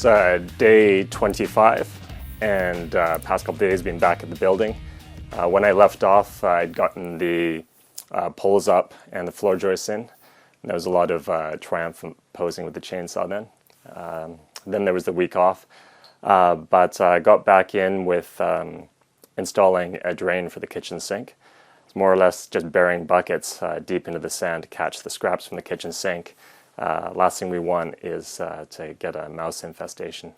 It's day 25, and past couple days been back at the building. When I left off, I'd gotten the poles up and the floor joists in. And there was a lot of triumphant posing with the chainsaw then. Then there was the week off, but I got back in with installing a drain for the kitchen sink. It's more or less just burying buckets deep into the sand to catch the scraps from the kitchen sink. Last thing we want is to get a mouse infestation.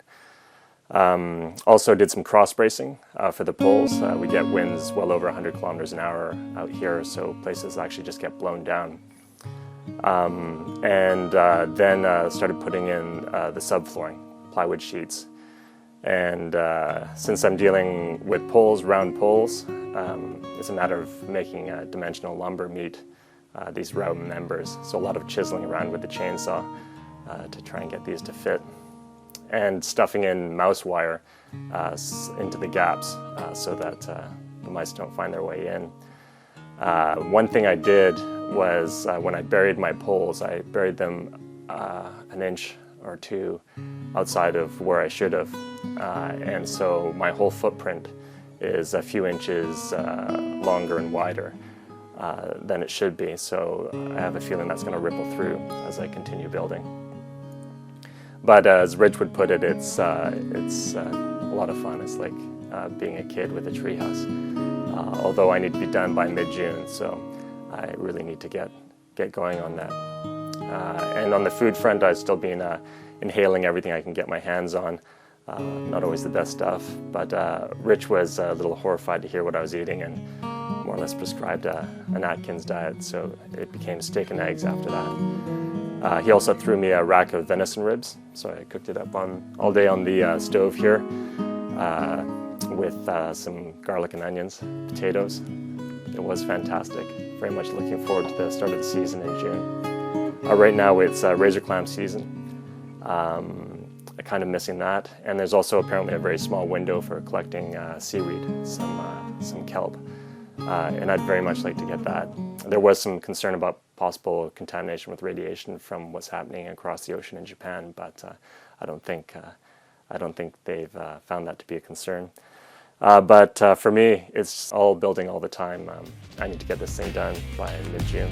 Also did some cross bracing for the poles. We get winds well over 100 kilometers an hour out here, so places actually just get blown down. Then started putting in the subflooring, plywood sheets. And since I'm dealing with poles, round poles, it's a matter of making dimensional lumber meet these round members. So a lot of chiseling around with the chainsaw to try and get these to fit. And stuffing in mouse wire into the gaps so that the mice don't find their way in. One thing I did was when I buried my poles, I buried them an inch or two outside of where I should have. And so my whole footprint is a few inches longer and wider than it should be. So I have a feeling that's going to ripple through as I continue building. But as Rich would put it, it's a lot of fun. It's like being a kid with a treehouse. Although I need to be done by mid-June, so I really need to get going on that. And on the food front, I've still been inhaling everything I can get my hands on. Not always the best stuff, but Rich was a little horrified to hear what I was eating and more or less prescribed an Atkins diet, so it became steak and eggs after that. He also threw me a rack of venison ribs, so I cooked it up all day on the stove here with some garlic and onions, potatoes. It was fantastic. Very much looking forward to the start of the season in June. Right now it's razor clam season. Kind of missing that, and there's also apparently a very small window for collecting seaweed, some kelp, and I'd very much like to get that. There was some concern about possible contamination with radiation from what's happening across the ocean in Japan, but I don't think they've found that to be a concern. But for me, it's all building all the time. I need to get this thing done by mid-June.